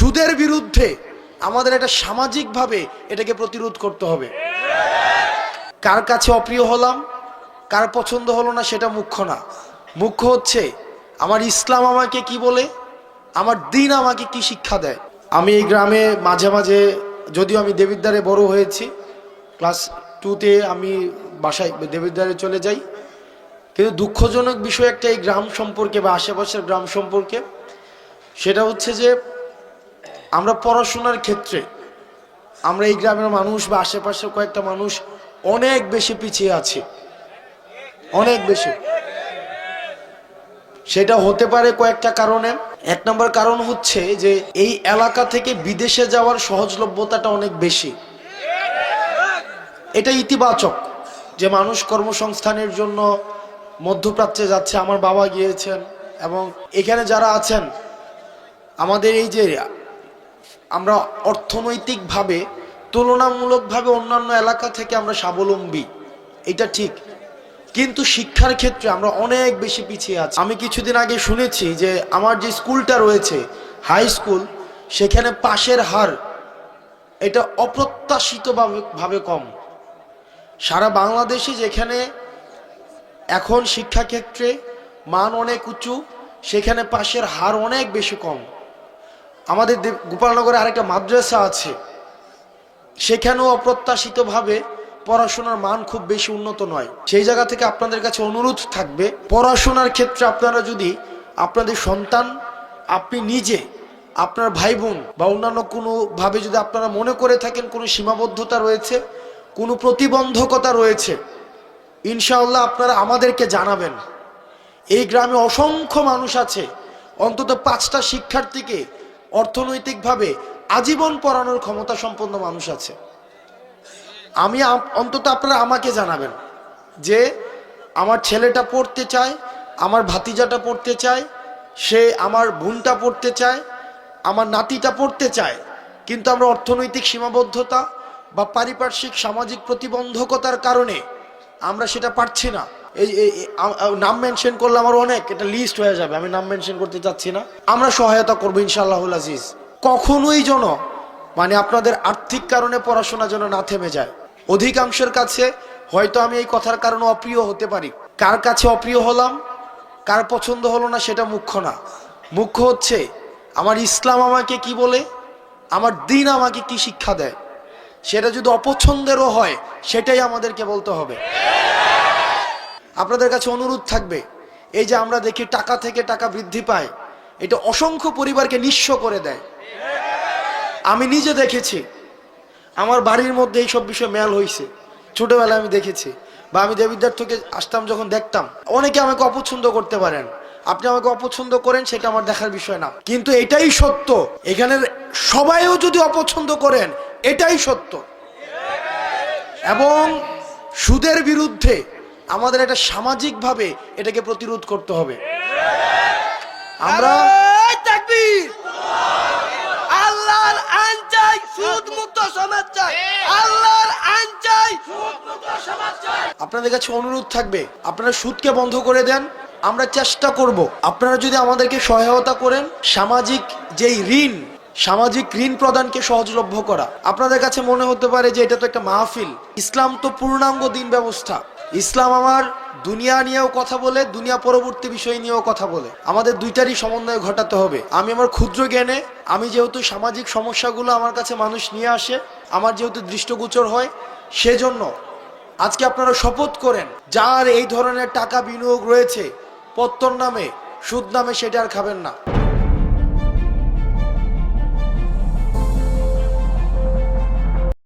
সুদের বিরুদ্ধে আমাদের এটা সামাজিকভাবে এটাকে প্রতিরোধ করতে হবে। কার কাছে অপ্রিয় হলাম, কার পছন্দ হলো না সেটা মুখ্য না। মুখ্য হচ্ছে আমার ইসলাম আমাকে কি বলে, আমার দ্বীন আমাকে কি শিক্ষা দেয়। আমি এই গ্রামে মাঝে মাঝে, যদিও আমি দেবিদ্বারে বড় হয়েছি, ক্লাস 2তে আমি বাসায় দেবিদ্বারে চলে যাই, কিন্তু দুঃখজনক বিষয় একটা এই গ্রাম সম্পর্কে বা আশেপাশের গ্রাম সম্পর্কে, সেটা হচ্ছে যে আমরা পড়াশোনার ক্ষেত্রে আমরা এই গ্রামের মানুষ বা আশেপাশের কয়েকটা মানুষ অনেক বেশি পিছিয়ে আছে, অনেক বেশি। সেটা হতে পারে কয়েকটা কারণে। এক নম্বর কারণ হচ্ছে যে এই এলাকা থেকে বিদেশে যাওয়ার সহজলভ্যতাটা অনেক বেশি। এটা ইতিবাচক যে মানুষ কর্মসংস্থানের জন্য মধ্যপ্রাচ্যে যাচ্ছে। আমার বাবা গিয়েছেন এবং এখানে যারা আছেন, আমাদের এই যে আমরা অর্থনৈতিকভাবে তুলনামূলকভাবে অন্যান্য এলাকা থেকে আমরা স্বাবলম্বী, এটা ঠিক, কিন্তু শিক্ষার ক্ষেত্রে আমরা অনেক বেশি পিছিয়ে আছি। আমি কিছুদিন আগে শুনেছি যে আমার যে স্কুলটা রয়েছে, হাই স্কুল, সেখানে পাশের হার এটা অপ্রত্যাশিতভাবে কম। সারা বাংলাদেশে যেখানে এখন শিক্ষাক্ষেত্রে মান অনেক উঁচু, সেখানে পাশের হার অনেক বেশি কম। আমাদের গোপালনগরে আরেকটা মাদ্রাসা আছে, সেখানেও অপ্রত্যাশিতভাবে পড়াশোনার মান খুব বেশি উন্নত নয়। সেই জায়গা থেকে আপনাদের কাছে অনুরোধ থাকবে, পড়াশোনার ক্ষেত্রে আপনারা যদি আপনাদের সন্তান, আপনি নিজে, আপনার ভাই বোন বা অন্যান্য কোনোভাবে যদি আপনারা মনে করে থাকেন কোনো সীমাবদ্ধতা রয়েছে, কোনো প্রতিবন্ধকতা রয়েছে, ইনশাআল্লাহ আপনারা আমাদেরকে জানাবেন। এই গ্রামে অসংখ্য মানুষ আছে, অন্তত 5টা শিক্ষার্থীকে অর্থনৈতিকভাবে আজীবন পড়ানোর ক্ষমতা সম্পন্ন মানুষ আছে। আমি অন্তত আপনারা আমাকে জানাবেন যে আমার ছেলেটা পড়তে চায়, আমার ভাতিজাটা পড়তে চায়, সে আমার বোনটা পড়তে চায়, আমার নাতিটা পড়তে চায়, কিন্তু আমরা অর্থনৈতিক সীমাবদ্ধতা বা পারিপার্শ্বিক সামাজিক প্রতিবন্ধকতার কারণে আমরা সেটা পারছি না। এই নাম মেনশন করলে আমার অনেক, এটা লিস্ট হয়ে যাবে, আমি নাম মেনশন করতে চাচ্ছি না। আমরা সহায়তা করবো ইনশাআল্লাহুল আজিজ। কখনোই যেন আপনাদের আর্থিক কারণে পড়াশোনা যেন না থেমে যায়। অধিকাংশের কাছে হয়তো আমি এই কথার কারণে অপ্রিয় হতে পারি। কার কাছে অপ্রিয় হলাম, কার পছন্দ হলো না সেটা মুখ্য না। মুখ্য হচ্ছে আমার ইসলাম আমাকে কি বলে, আমার দ্বীন আমাকে কি শিক্ষা দেয়। সেটা যদি অপছন্দেরও হয়, সেটাই আমাদেরকে বলতে হবে। আপনাদের কাছে অনুরোধ থাকবে, এই যে আমরা দেখি টাকা থেকে টাকা বৃদ্ধি পায়, এটা অসংখ্য পরিবারকে নিঃস্ব করে দেয়। আমি নিজে দেখেছি, আমার বাড়ির মধ্যে এইসব বিষয় মেল হয়েছে, ছোটবেলায় আমি দেখেছি, বা আমি দেবিদ্বার থেকে আসতাম যখন দেখতাম। অনেকে আমাকে অপছন্দ করতে পারেন, আপনি আমাকে অপছন্দ করেন, সেটা আমার দেখার বিষয় না, কিন্তু এটাই সত্য। এখানের সবাইও যদি অপছন্দ করেন, এটাই সত্য। এবং সুদের বিরুদ্ধে আমাদের এটা সামাজিকভাবে এটাকে প্রতিরোধ করতে হবে। আমরা আল্লাহর আইন চাই, সুদ মুক্ত সমাজ চাই। আল্লাহর আইন চাই, সুদ মুক্ত সমাজ চাই। আপনাদের কাছে অনুরোধ থাকবে, আপনারা সুদকে বন্ধ করে দেন। আমরা চেষ্টা করব, আপনারা যদি আমাদেরকে সহায়তা করেন, সামাজিক ঋণ প্রদানকে সহজলভ্য করা। আপনাদের কাছে মনে হতে পারে যে এটা তো একটা মাহফিল। ইসলাম তো পূর্ণাঙ্গ দিন ব্যবস্থা। ইসলাম আমার দুনিয়া নিয়েও কথা বলে, দুনিয়া পরবর্তী বিষয় নিয়েও কথা বলে। আমাদের দুইটারই সমন্বয় ঘটাতে হবে। আমি আমার ক্ষুদ্র জ্ঞানে, আমি যেহেতু সামাজিক সমস্যাগুলো আমার কাছে মানুষ নিয়ে আসে, আমার যেহেতু দৃষ্টগোচর হয়, সেজন্য আজকে আপনারা শপথ করেন, যার এই ধরনের টাকা বিনিয়োগ রয়েছে, পত্তর নামে, সুদ নামে, সেটা আর খাবেন না।